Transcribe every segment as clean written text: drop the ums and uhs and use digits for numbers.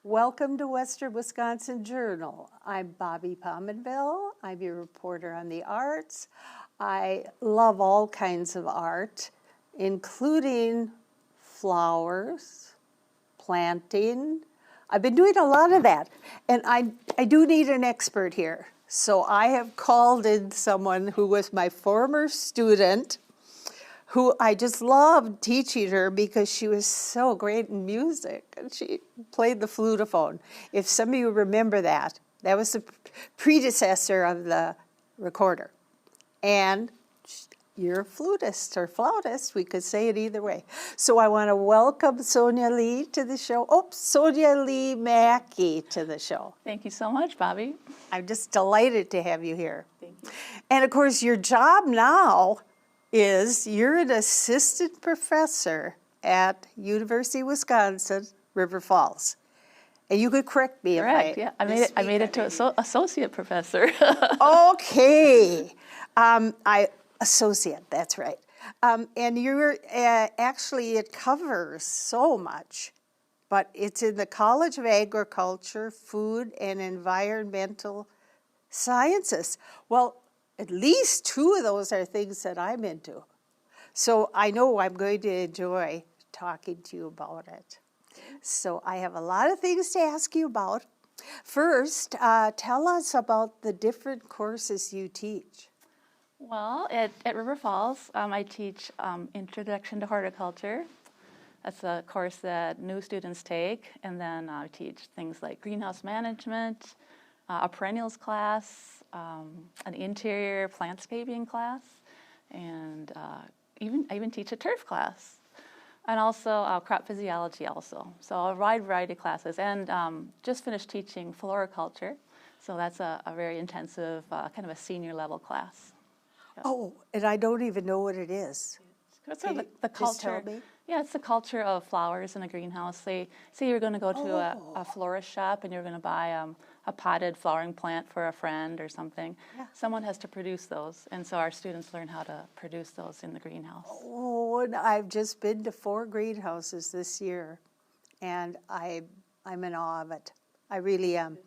Welcome to Western Wisconsin Journal. I'm Bobby Pominville. I'm your reporter on the arts. I love all kinds of art, including flowers, planting. I've been doing a lot of that, and I do need an expert here. So I have called in someone who was my former student, who I just loved teaching her because she was so great in music, and she played the flutophone. If some of you remember that, that was the predecessor of the recorder. And you're a flutist or flautist, we could say it either way. So I want to welcome Sonja Lee to the show. Sonja Lee Maki to the show. Thank you so much, Bobby. I'm just delighted to have you here. Thank you. And of course, your job now is you're an assistant professor at University of Wisconsin, River Falls. And you could correct me Correct, if I made it to associate professor. Okay. Associate, that's right. And you're actually, it covers so much, but it's in the College of Agriculture, Food, and Environmental Sciences. Well, at least two of those are things that I'm into. So I know I'm going to enjoy talking to you about it. So I have a lot of things to ask you about. First, tell us about the different courses you teach. Well, at River Falls, I teach Introduction to Horticulture. That's a course that new students take, and then I teach things like greenhouse management, a Perennials class, an interior plantscaping class, and I even teach a turf class, and also Crop Physiology also. So a wide variety of classes, and just finished teaching Floriculture, so that's a very intensive, kind of a senior level class. Oh, and I don't even know what it is. It's sort of the culture. Just tell me. Yeah, it's the culture of flowers in a greenhouse. Say you're going to go to a florist shop and you're going to buy a potted flowering plant for a friend or something. Yeah. Someone has to produce those, and so our students learn how to produce those in the greenhouse. Oh, and I've just been to 4 greenhouses this year, and I'm in awe of it. I really am.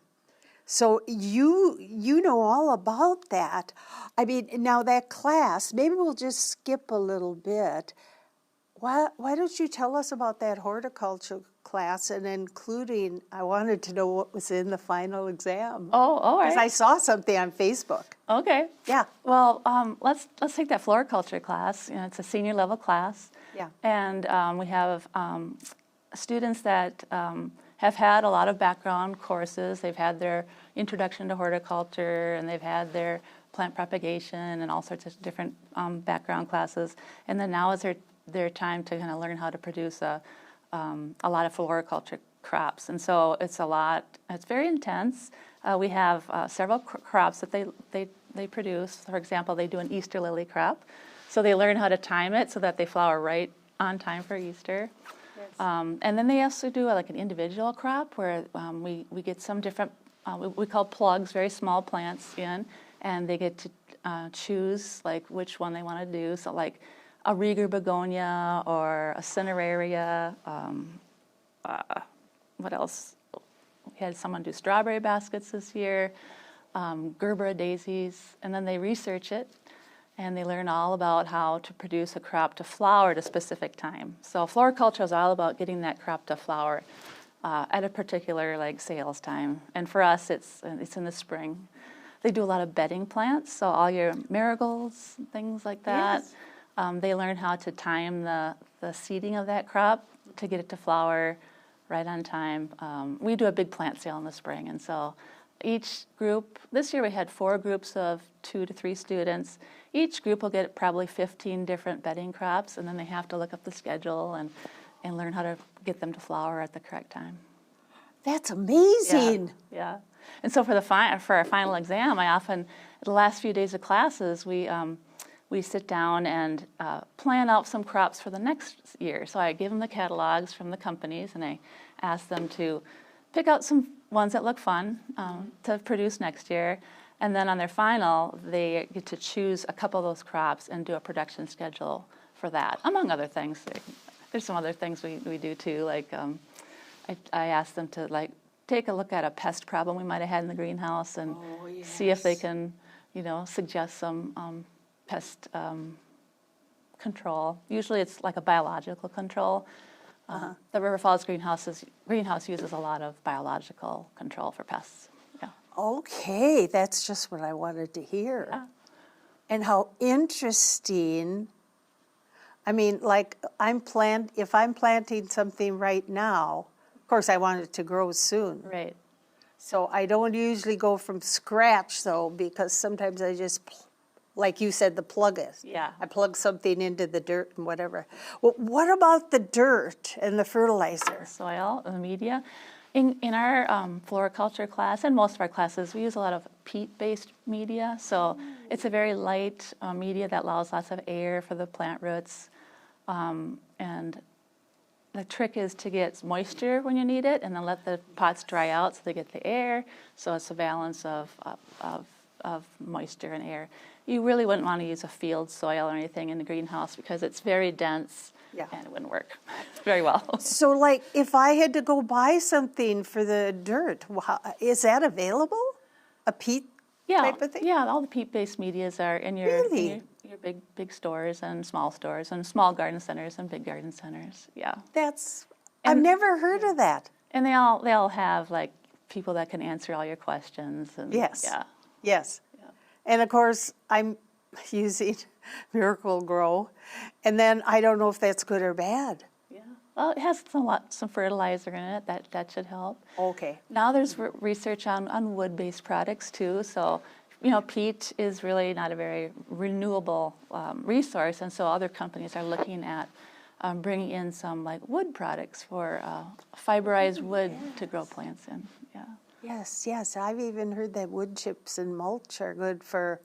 So you know all about that. I mean, now that class, maybe we'll just skip a little bit. Why don't you tell us about that horticulture class, and including, I wanted to know what was in the final exam. Oh, all right. Because I saw something on Facebook. Okay. Yeah. Well, let's take that floriculture class. You know, it's a senior level class. Yeah. And we have students that have had a lot of background courses. They've had their introduction to horticulture, and they've had their plant propagation and all sorts of different background classes. And then now is their time to kind of learn how to produce a lot of floriculture crops. And so it's very intense. We have several crops that they produce. For example, they do an Easter lily crop. So they learn how to time it so that they flower right on time for Easter. Yes. And then they also do like an individual crop where we get some different, we call plugs, very small plants in, and they get to choose like which one they want to do. So like a Rieger begonia or a cineraria. What else? We had someone do strawberry baskets this year, Gerbera daisies, and then they research it, and they learn all about how to produce a crop to flower at a specific time. So floriculture is all about getting that crop to flower at a particular like sales time. And for us, it's in the spring. They do a lot of bedding plants, so all your marigolds, things like that. Yes. They learn how to time the seeding of that crop to get it to flower right on time. We do a big plant sale in the spring, and so each group, this year we had 4 groups of 2 to 3 students. Each group will get probably 15 different bedding crops, and then they have to look up the schedule and learn how to get them to flower at the correct time. That's amazing. Yeah. And so for our final exam, I often, the last few days of classes, we sit down and plan out some crops for the next year. So I give them the catalogs from the companies, and I ask them to pick out some ones that look fun to produce next year. And then on their final, they get to choose a couple of those crops and do a production schedule for that, among other things. There's some other things we do too, like I ask them to like take a look at a pest problem we might have had in the greenhouse and see if they can, suggest some pest control. Usually it's like a biological control. The River Falls greenhouse uses a lot of biological control for pests. Yeah. Okay, that's just what I wanted to hear. Yeah. And how interesting. I mean, like if I'm planting something right now, of course I want it to grow soon. Right. So I don't usually go from scratch though, because sometimes I just, like you said, the plug it. Yeah. I plug something into the dirt and whatever. Well, what about the dirt and the fertilizer? Soil, the media. In our floriculture class and most of our classes, we use a lot of peat-based media. So it's a very light media that allows lots of air for the plant roots. And the trick is to get moisture when you need it, and then let the pots dry out so they get the air. So it's a balance of moisture and air. You really wouldn't want to use a field soil or anything in the greenhouse because it's very dense. Yeah. And it wouldn't work very well. So, like, if I had to go buy something for the dirt, is that available? A peat type of thing? Yeah, all the peat-based medias are in your, Really? in your big stores and small garden centers and big garden centers. Yeah, I've never heard of that. and they all have like people that can answer all your questions. And, Yes. Yeah. Yes. And of course, I'm using Miracle Grow, and then I don't know if that's good or bad. Yeah. Well, it has some fertilizer in it that should help. Okay. Now there's research on wood-based products too. So, peat is really not a very renewable resource, and so other companies are looking at bringing in some like wood products for fiberized wood to grow plants in. Yeah. Yes. I've even heard that wood chips and mulch are good for,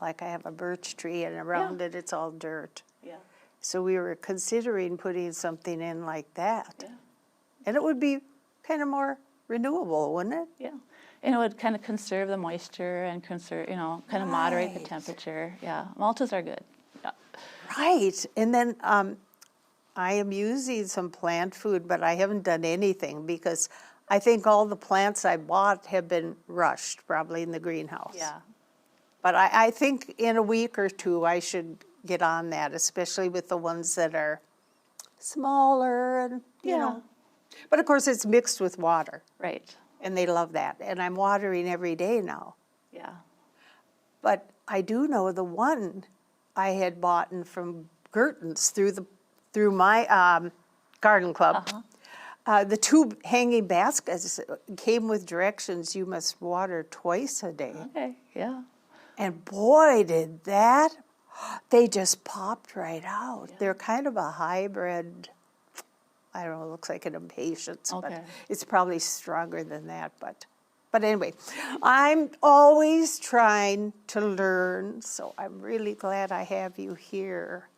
like, I have a birch tree, and around it it's all dirt. Yeah. So we were considering putting something in like that. Yeah. And it would be kind of more renewable, wouldn't it? Yeah. And it would kind of conserve the moisture and kind of moderate the Right. temperature. Yeah. Mulches are good. Yeah. Right. And then I am using some plant food, but I haven't done anything because I think all the plants I bought have been rushed, probably in the greenhouse. Yeah. But I think in a week or two I should get on that, especially with the ones that are smaller and, you know. But of course it's mixed with water, Right. and they love that. And I'm watering every day now. Yeah. But I do know the one I had bought from Gerton's through my garden club. The 2 hanging baskets came with directions: you must water twice a day. Okay. Yeah. And boy, did that, they just popped right out. They're kind of a hybrid, I don't know, it looks like an impatiens, Okay. but it's probably stronger than that. But anyway, I'm always trying to learn, so I'm really glad I have you here.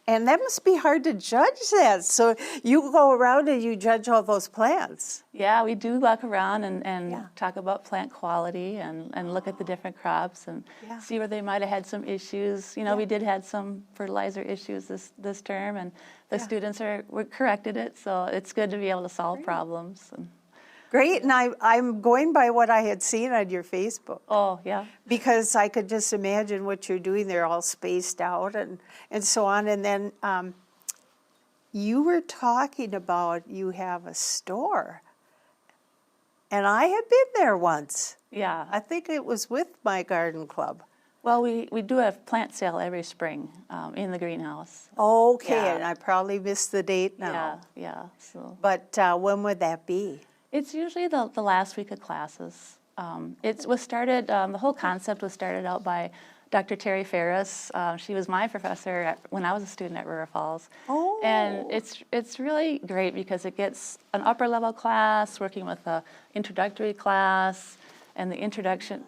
And that must be hard to judge that. So you go around and you judge all those plants. Yeah, we do walk around and Yeah. talk about plant quality and look at the different crops and Yeah. see where they might have had some issues. We did had some fertilizer issues this term, and the students were corrected it. So it's good to be able to solve problems. And, Great, and I'm going by what I had seen on your Facebook. oh, yeah. Because I could just imagine what you're doing. They're all spaced out and so on. And then you were talking about you have a store. And I had been there once. Yeah. I think it was with my garden club. Well, we do a plant sale every spring in the greenhouse. Okay, Yeah. and I probably missed the date now. Yeah. So But when would that be? it's usually the last week of classes. It was started, the whole concept was started out by Dr. Terry Ferris. She was my professor when I was a student at River Falls. Oh. And it's really great because it gets an upper level class working with the introductory class, and the introduction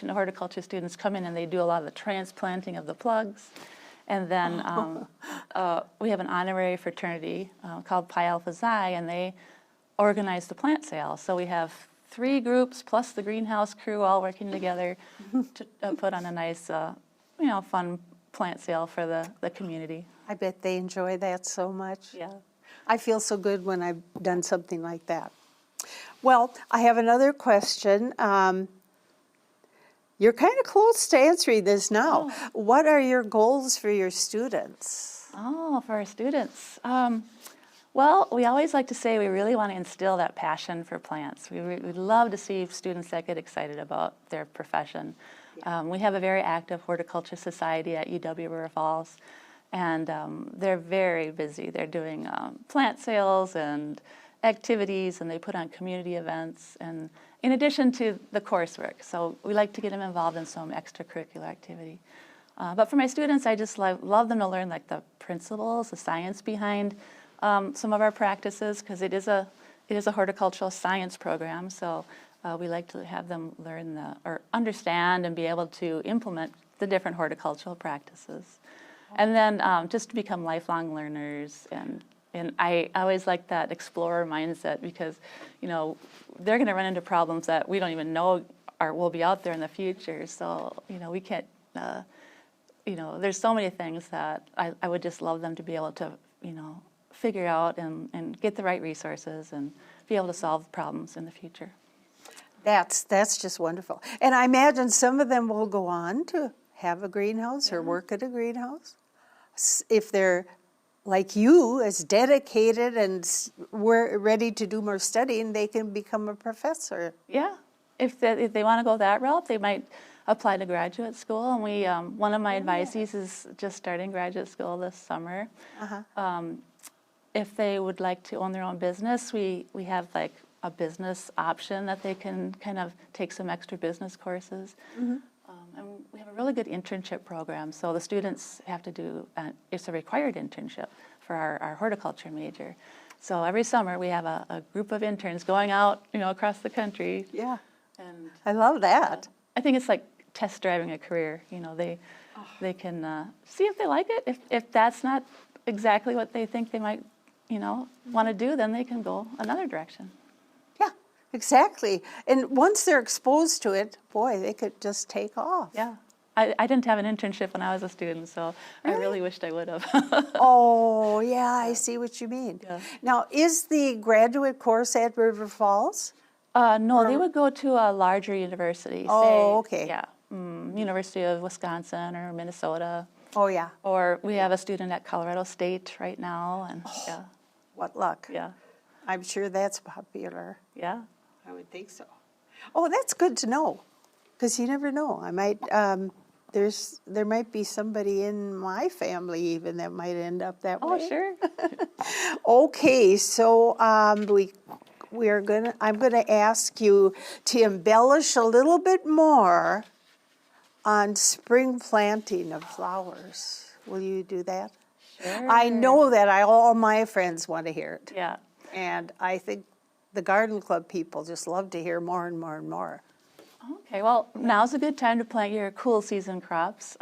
to horticulture students come in and they do a lot of the transplanting of the plugs. And then we have an honorary fraternity called Pi Alpha Xi, and they organize the plant sale. So we have 3 groups plus the greenhouse crew all working together to put on a nice, fun plant sale for the community. I bet they enjoy that so much. Yeah. I feel so good when I've done something like that. Well, I have another question. You're kind of close to answering this now. Oh. What are your goals for your students? Oh, for our students. Well, we always like to say we really want to instill that passion for plants. We'd love to see students that get excited about their profession. We have a very active horticulture society at UWRF, and they're very busy. They're doing plant sales and activities, and they put on community events, and in addition to the coursework. So we like to get them involved in some extracurricular activity. But for my students, I just love them to learn like the principles, the science behind some of our practices, because it is a horticultural science program. So we like to have them learn or understand and be able to implement the different horticultural practices. And then just to become lifelong learners, and I always like that explorer mindset, because they're going to run into problems that we don't even know will be out there in the future. So we can't. There's so many things that I would just love them to be able to figure out and get the right resources and be able to solve problems in the future. That's just wonderful. And I imagine some of them will go on to have a greenhouse or work at a greenhouse. If they're like you, as dedicated and we're ready to do more studying, they can become a professor. Yeah, if they want to go that route, they might apply to graduate school. And we, one of my advisees is just starting graduate school this summer. If they would like to own their own business, we have like a business option that they can kind of take some extra business courses. And we have a really good internship program. So the students have to do, it's a required internship for our horticulture major. So every summer we have a group of interns going out, across the country. Yeah, and I love that. I think it's like test driving a career. They can see if they like it. If that's not exactly what they think they might, want to do, then they can go another direction. Yeah, exactly. And once they're exposed to it, boy, they could just take off. Yeah. I didn't have an internship when I was a student, so I really wished I would have. Oh, yeah, I see what you mean. Yeah. Now, is the graduate course at River Falls? No, they would go to a larger university. Oh, okay. Yeah, University of Wisconsin or Minnesota. Oh, yeah. Or we have a student at Colorado State right now, and yeah. What luck. Yeah. I'm sure that's popular. Yeah. I would think so. Oh, that's good to know, because you never know. I might, there might be somebody in my family even that might end up that way. Oh, sure. Okay, so I'm gonna ask you to embellish a little bit more on spring planting of flowers. Will you do that? Sure. I know that all my friends want to hear it. Yeah. And I think the garden club people just love to hear more and more and more. Okay, well, now's a good time to plant your cool season crops.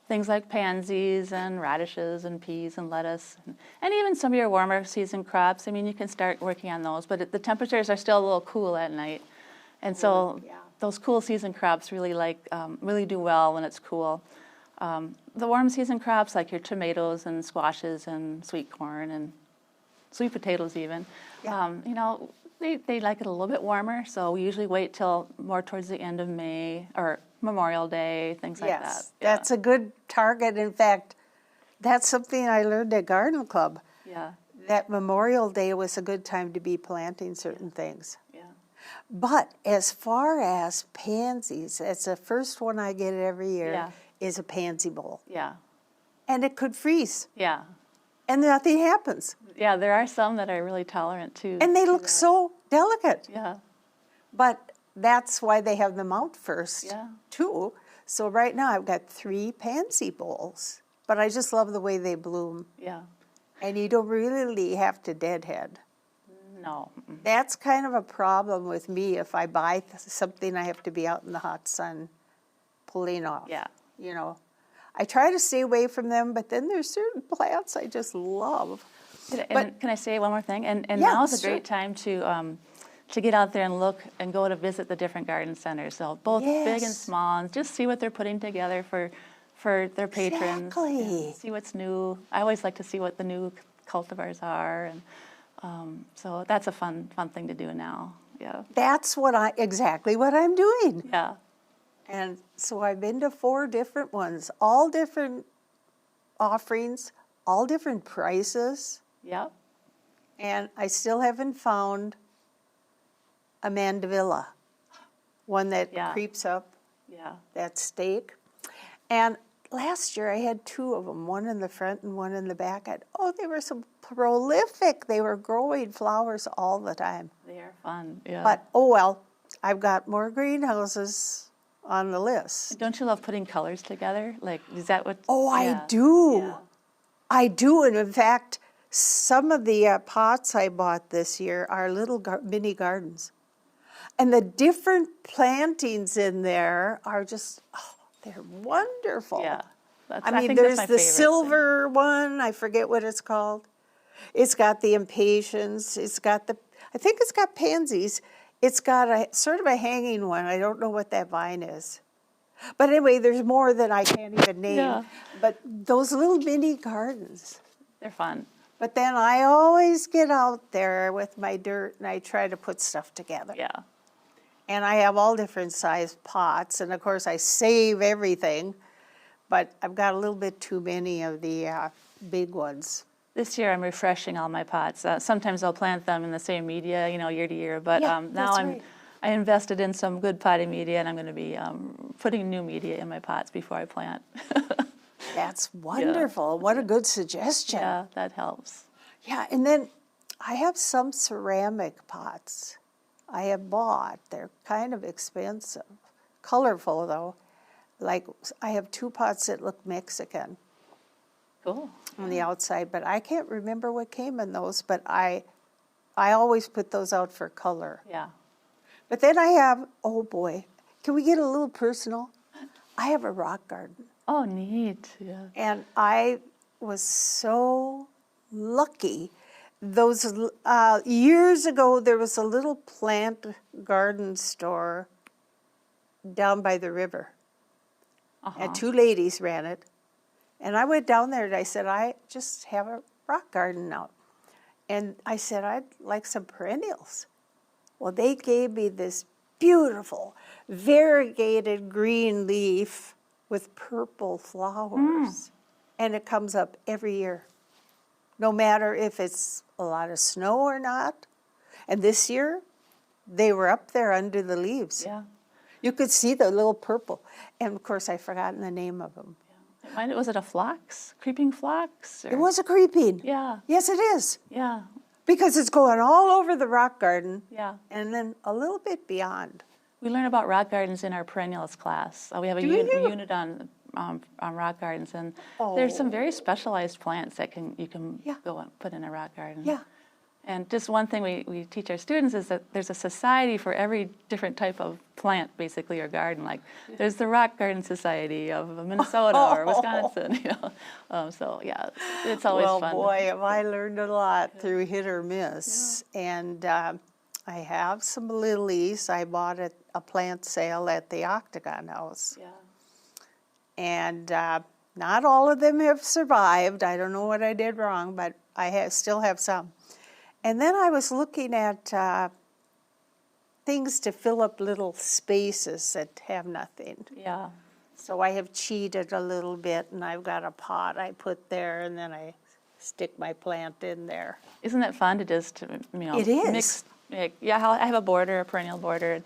Things like pansies and radishes and peas and lettuce, and even some of your warmer season crops. I mean, you can start working on those, but the temperatures are still a little cool at night. And so those cool season crops really do well when it's cool. The warm season crops, like your tomatoes and squashes and sweet corn and sweet potatoes even, they like it a little bit warmer, so we usually wait till more towards the end of May or Memorial Day, things like that. Yes, that's a good target. In fact, that's something I learned at Garden Club. Yeah. That Memorial Day was a good time to be planting certain things. Yeah. But as far as pansies, it's the first one I get every year, is a pansy bowl. Yeah. And it could freeze. Yeah. And nothing happens. Yeah, there are some that are really tolerant too. And they look so delicate. Yeah. But that's why they have them out first, too. So right now I've got 3 pansy bowls. But I just love the way they bloom. Yeah. And you don't really have to deadhead. No. That's kind of a problem with me. If I buy something, I have to be out in the hot sun pulling off. Yeah. I try to stay away from them, but then there's certain plants I just love. And can I say one more thing? And now is a great time to get out there and look and go to visit the different garden centers. So both big and small, and just see what they're putting together for their patrons. Exactly. See what's new. I always like to see what the new cultivars are, and so that's a fun thing to do now. Yeah. That's exactly what I'm doing. Yeah. And so I've been to 4 different ones, all different offerings, all different prices, Yep. and I still haven't found a mandevilla, one that Yeah. creeps up Yeah. that stake. And last year I had 2 of them, one in the front and one in the back. They were so prolific. They were growing flowers all the time. They are fun. Yeah. But, oh well, I've got more greenhouses on the list. Don't you love putting colors together? Like, is that what? Oh, I Yeah. do. Yeah. I do. And in fact, some of the pots I bought this year are little mini gardens. And the different plantings in there are just, they're wonderful. Yeah. I mean, think there's that's my the favorite silver one, I forget what it's called. It's got the impatiens, I think it's got pansies. It's got a sort of a hanging one. I don't know what that vine is. But anyway, there's more that I can't even name. Yeah. But those little mini gardens. They're fun. But then I always get out there with my dirt and I try to put stuff together. Yeah. And I have all different sized pots. And of course, I save everything. But I've got a little bit too many of the big ones. This year I'm refreshing all my pots. Sometimes I'll plant them in the same media, year to year. But Yeah, now that's right. I invested in some good potting media, and I'm going to be putting new media in my pots before I plant. That's wonderful. What a good suggestion. Yeah, that helps. Yeah, and then I have some ceramic pots I have bought. They're kind of expensive. Colorful, though. Like, I have 2 pots that look Mexican Cool. on the outside, but I can't remember what came in those, but I always put those out for color. Yeah. But then I have, oh boy, can we get a little personal? I have a rock garden. Oh, neat. Yeah. And I was so lucky. Those years ago, there was a little plant garden store down by the river. And 2 ladies ran it. And I went down there and I said, I just have a rock garden now. And I said, I'd like some perennials. Well, they gave me this beautiful, variegated green leaf with purple flowers. And it comes up every year, no matter if it's a lot of snow or not. And this year, they were up there under the leaves. Yeah. You could see the little purple. And of course, I've forgotten the name of them. Was it a phlox? Creeping phlox? It was a creeping. Yeah. Yes, it is. Yeah. Because it's going all over the rock garden. Yeah. And then a little bit beyond. We learn about rock gardens in our perennials class. We have a unit on rock gardens, and there's some very specialized plants that you can go and put in a rock garden. Yeah. And just one thing we teach our students is that there's a society for every different type of plant, basically, or garden. Like there's the Rock Garden Society of Minnesota or Wisconsin. So yeah, it's always fun. Well, boy, have I learned a lot through hit or miss. Yeah. And I have some lilies I bought at a plant sale at the Octagon House. Yeah. And not all of them have survived. I don't know what I did wrong, but I still have some. And then I was looking at things to fill up little spaces that have nothing. Yeah. So I have cheated a little bit, and I've got a pot I put there, and then I stick my plant in there. Isn't that fun to just, It is. mix? Yeah, I have a border, a perennial border,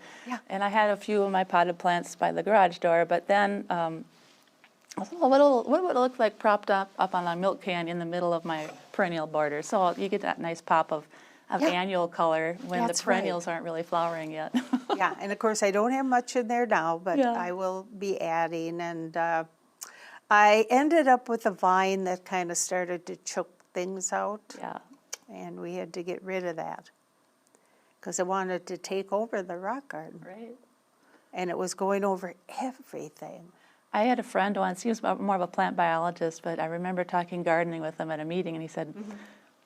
and I had a few of my potted plants by the garage door, but then what would it look like propped up on a milk can in the middle of my perennial border? So you get that nice pop of annual color when That's the perennials aren't really flowering yet. Yeah, and of course I don't have much in there now, but Yeah. I will be adding. And I ended up with a vine that kind of started to choke things out. Yeah. And we had to get rid of that because I wanted to take over the rock garden. Right. And it was going over everything. I had a friend once, he was more of a plant biologist, but I remember talking gardening with him at a meeting, and he said,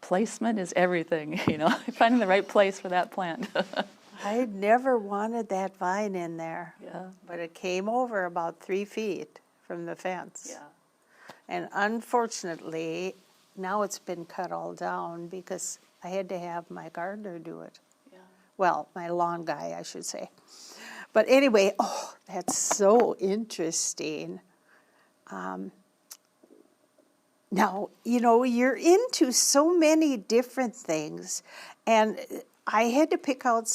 placement is everything, finding the right place for that plant. I never wanted that vine in there. Yeah. But it came over about 3 feet from the fence. Yeah. And unfortunately, now it's been cut all down because I had to have my gardener do it. Yeah. Well, my lawn guy, I should say. But anyway, oh, that's so interesting. Now, you're into so many different things, and I had to pick out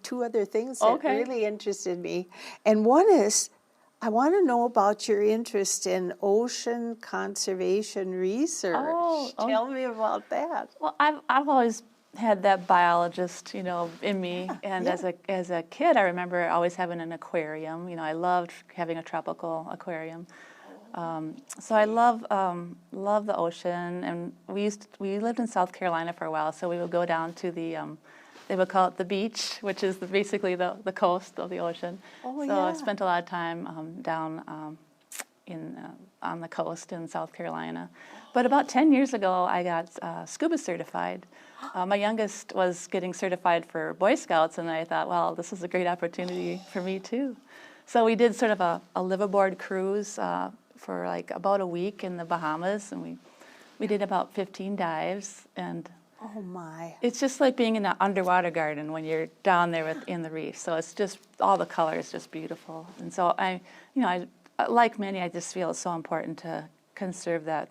two other things that Okay. really interested me. And one is, I want to know about your interest in ocean conservation research. Oh. Tell me about that. Well, I've always had that biologist, in me. And yeah. as a kid, I remember always having an aquarium. I loved having a tropical aquarium. So I love the ocean, and we lived in South Carolina for a while. So we would go down to they would call it the beach, which is basically the coast of the ocean. Oh, so yeah. I spent a lot of time down on the coast in South Carolina. But about 10 years ago, I got scuba certified. My youngest was getting certified for Boy Scouts, and I thought, well, this is a great opportunity for me too. So we did sort of a liveaboard cruise for like about a week in the Bahamas, and we did about 15 dives, and Oh, my. it's just like being in an underwater garden when you're down there in the reef. So it's just, all the color is just beautiful. And so I like many, I just feel it's so important to conserve that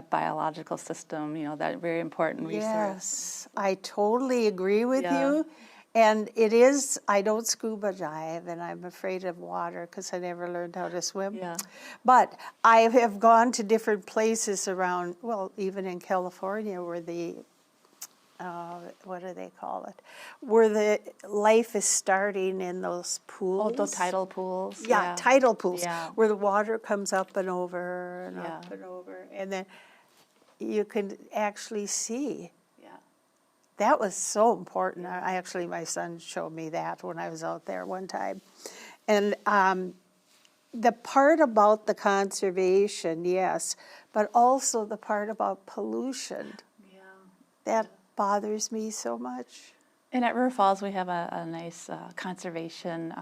biological system, that very important resource. Yes, I totally agree with Yeah. you. And it is, I don't scuba dive, and I'm afraid of water because I never learned how to swim. Yeah. But I have gone to different places around, well, even in California where what do they call it? Where the life is starting in those pools. Oh, the tidal pools. Yeah, tidal pools, Yeah. where the water comes up and over and Yeah. up and over. And then you can actually see. Yeah. That was so important. My son showed me that when I was out there one time. And the part about the conservation, yes, but also the part about pollution, Yeah. that bothers me so much. And at River Falls, we have a nice conservation,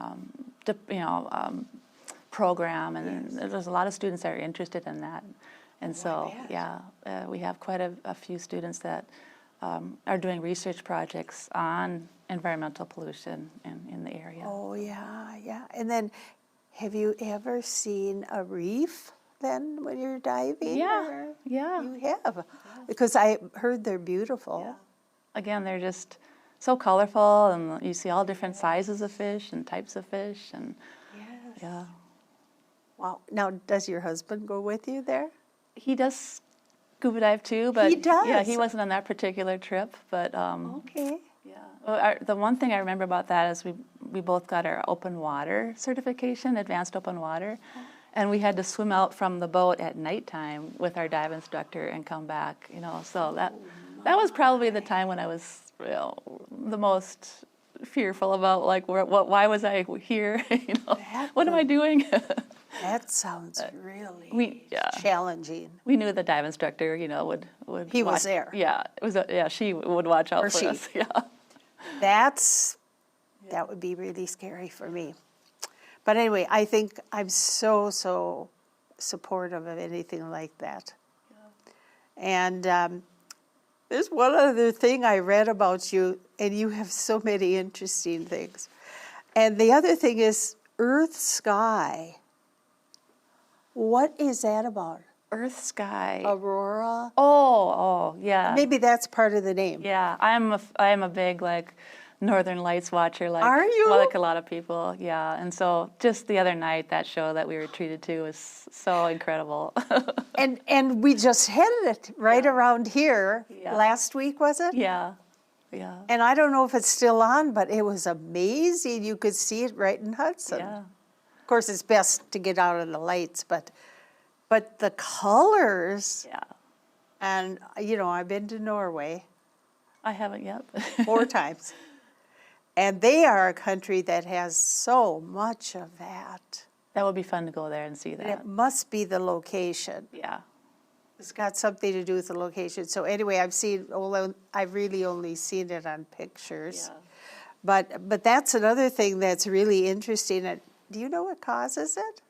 program, and there's a lot of students that are interested in that. And so, we have quite a few students that are doing research projects on environmental pollution in the area. Oh, yeah. And then, have you ever seen a reef then when you're diving? Yeah, Or- yeah. You have? Because I heard they're beautiful. Yeah. Again, they're just so colorful, and you see all different sizes of fish and types of fish, and Yes. yeah. Wow. Now, does your husband go with you there? He does scuba dive too, but He does? yeah, he wasn't on that particular trip. But Okay. yeah, well, the one thing I remember about that is we both got our open water certification, advanced open water, and we had to swim out from the boat at nighttime with our dive instructor and come back. So that was probably the time when I was the most fearful about why was I here? What am I doing? That sounds really yeah. challenging. We knew the dive instructor, would He was watch. there. Yeah, it was. She would watch out Or for she. us. Yeah. That would be really scary for me. But anyway, I think I'm so supportive of anything like that. And there's one other thing I read about you, and you have so many interesting things. And the other thing is Earth Sky. What is that about? Earth Sky. Aurora? Oh, yeah. Maybe that's part of the name. Yeah, I am a big Northern Lights watcher. Are you? Like a lot of people, yeah. And so just the other night, that show that we were treated to was so incredible. And we just had it right around here last week, was it? Yeah. And I don't know if it's still on, but it was amazing. You could see it right in Hudson. Yeah. Of course, it's best to get out of the lights, but the colors. Yeah. And I've been to Norway I haven't yet. 4 times, and they are a country that has so much of that. That would be fun to go there and see that. It must be the location. Yeah. It's got something to do with the location. So anyway, I've really only seen it on pictures. Yeah. But that's another thing that's really interesting. Do you know what causes it?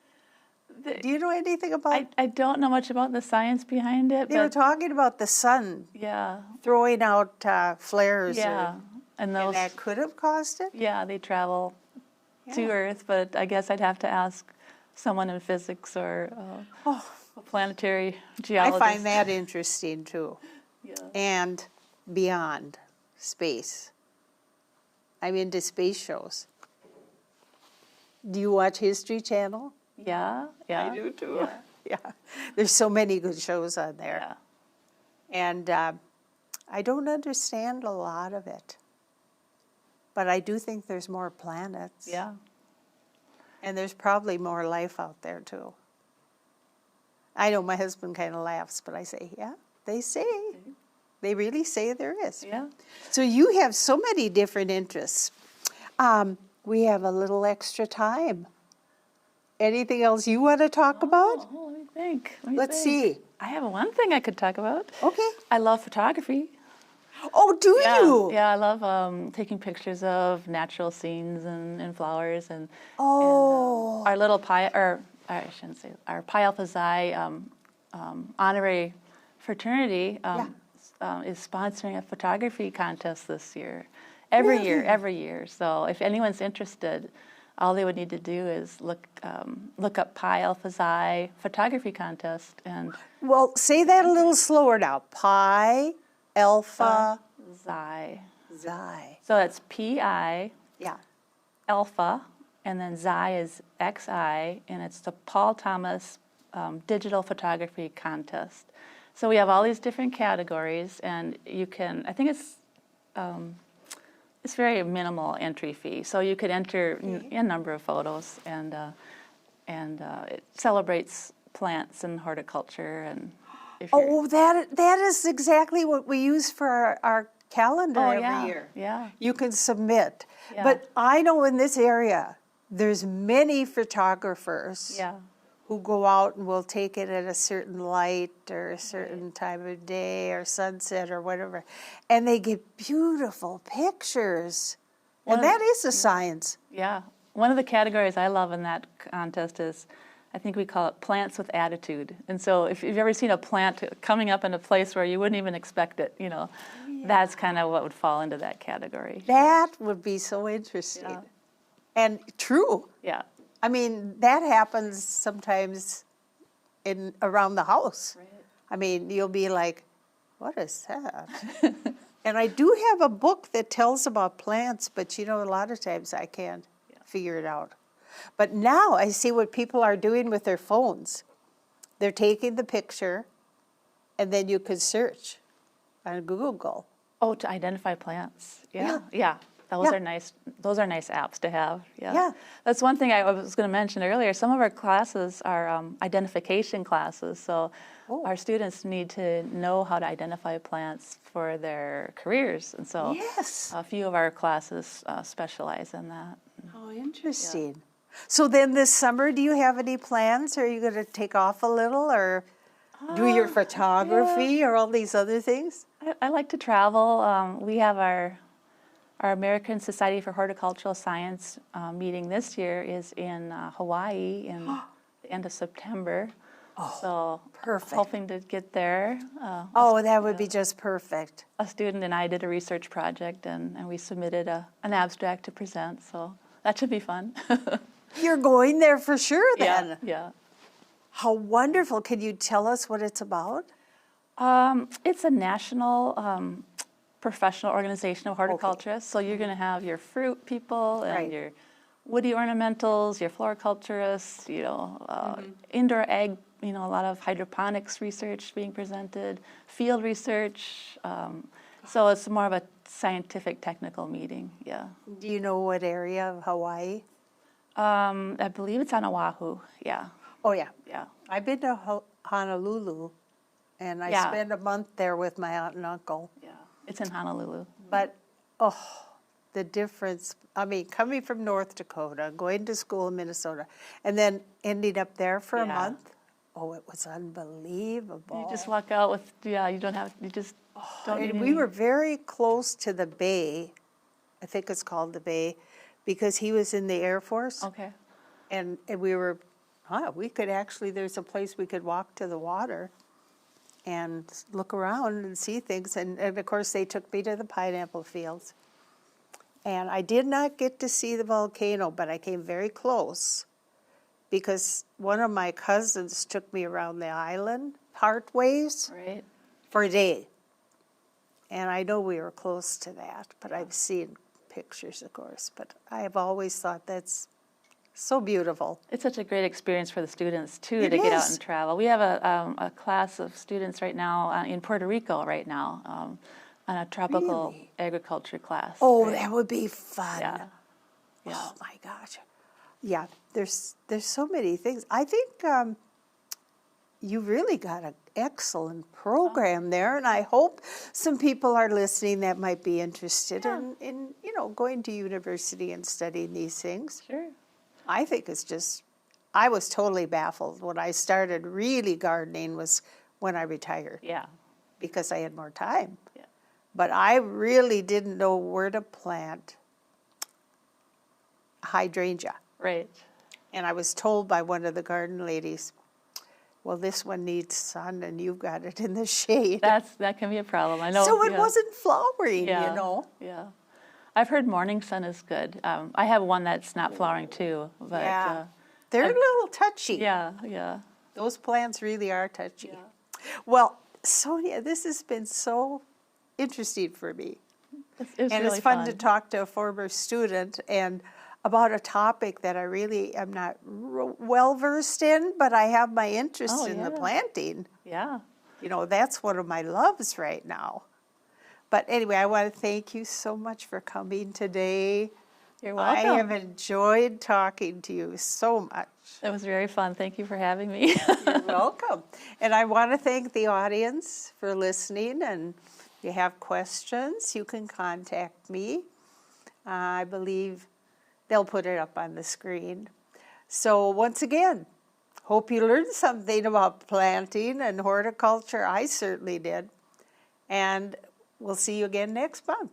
Do you know anything about? I don't know much about the science behind it. They were talking about the sun Yeah. throwing out flares. Yeah. And And those, that could have caused it? yeah, they travel to Yeah. Earth, but I guess I'd have to ask someone in physics or Oh, a planetary I geologist. find that interesting too. Yeah. And beyond space. I'm into space shows. Do you watch History Channel? Yeah, yeah. I do too. Yeah, Yeah. There's so many good shows on there. yeah. And I don't understand a lot of it. But I do think there's more planets. Yeah. And there's probably more life out there too. I know my husband kind of laughs, but I say, yeah, they say. They really say there is. Yeah. So you have so many different interests. We have a little extra time. Anything else you want to talk about? Oh, let me think. Let me Let's think. see. I have one thing I could talk about. Okay. I love photography. Oh, do you? Yeah, I love taking pictures of natural scenes and flowers and Oh. our little I shouldn't say our Pi Alpha Xi honorary fraternity is sponsoring a photography contest this year. Every year. So if anyone's interested, all they would need to do is look up Pi Alpha Xi photography contest and Well, say that a little slower now. Pi, Alpha, Xi. Xi. So it's Pi Yeah. Alpha, and then Xi is XI, and it's the Paul Thomas Digital Photography Contest. So we have all these different categories, and you can, I think it's very minimal entry fee. So you could enter a number of photos, and it celebrates plants and horticulture. And if you're, Oh, that is exactly what we use for our calendar every year. Yeah. You can submit. Yeah. But I know in this area, there's many photographers Yeah. who go out and will take it at a certain light or a certain time of day or sunset or whatever. And they get beautiful pictures. And that is a science. Yeah. One of the categories I love in that contest is, I think we call it plants with attitude. And so if you've ever seen a plant coming up in a place where you wouldn't even expect it, that's kind of what would fall into that category. That would be so interesting. Yeah. And true. Yeah. I mean, that happens sometimes around the house. Right. I mean, you'll be like, what is that? And I do have a book that tells about plants, but a lot of times I can't figure it out. But now I see what people are doing with their phones. They're taking the picture, and then you could search on Google. Oh, to identify plants. Yeah. Those Yeah. are nice. Those are nice apps to have. Yeah. Yeah. That's one thing I was going to mention earlier. Some of our classes are identification classes. So our students need to know how to identify plants for their careers, and so Yes. a few of our classes specialize in that. How interesting. So then this summer, do you have any plans? Are you going to take off a little or do your photography or all these other things? I like to travel. We have our American Society for Horticultural Science meeting this year is in Hawaii in the end of September. So perfect. hoping to get there. That would be just perfect. A student and I did a research project, and we submitted an abstract to present. So that should be fun. You're going there for sure then. Yeah. How wonderful. Can you tell us what it's about? It's a national professional organization of horticulturists. So you're going to have your fruit people and your woody ornamentals, your floriculturists, indoor ag, a lot of hydroponics research being presented, field research. So it's more of a scientific, technical meeting. Yeah. Do you know what area of Hawaii? I believe it's on Oahu. Yeah. Oh, yeah. Yeah. I've been to Honolulu, and I spent a month there with my aunt and uncle. Yeah. It's in Honolulu. But, the difference, coming from North Dakota, going to school in Minnesota, and then ending up there for a month. Oh, it was unbelievable. You just walk out with, you just don't need And we were very close to the bay. I think it's called the bay, because he was in the Air Force. Okay. And we were, we could actually, there's a place we could walk to the water and look around and see things. And of course, they took me to the pineapple fields. And I did not get to see the volcano, but I came very close because one of my cousins took me around the island, part ways, Right. for a day. And I know we were close to that, but I've seen pictures, of course. But I have always thought that's so beautiful. It's such a great experience for the students, too, It to get out is. and travel. We have a class of students right now in Puerto Rico right now on a tropical Really? agriculture class. Oh, right? that would be fun. Yeah. Yeah. Oh, my gosh. Yeah, there's so many things. I think you really got an excellent program there, and I hope some people are listening that might be interested in going to university and studying these things. Sure. I think it's just, I was totally baffled when I started really gardening was when I retired Yeah. because I had more time. Yeah. But I really didn't know where to plant hydrangea. Right. And I was told by one of the garden ladies, well, this one needs sun and you've got it in the shade. That can be a problem. I know. So it yeah. wasn't flowering, Yeah. you know. Yeah. I've heard morning sun is good. I have one that's not flowering too, but Yeah. They're a little touchy. yeah, yeah. Those plants really are touchy. Yeah. Well, Sonja, this has been so interesting for me. It was And really it's fun to talk to a former student and about a topic that I really am not well versed in, but I have my interest Oh, in the yeah. planting. Yeah. You know, that's one of my loves right now. But anyway, I want to thank you so much for coming today. You're I welcome. have enjoyed talking to you so much. It was very fun. Thank you for having me. You're welcome. And I want to thank the audience for listening. And if you have questions, you can contact me. I believe they'll put it up on the screen. So once again, hope you learned something about planting and horticulture. I certainly did. And we'll see you again next month.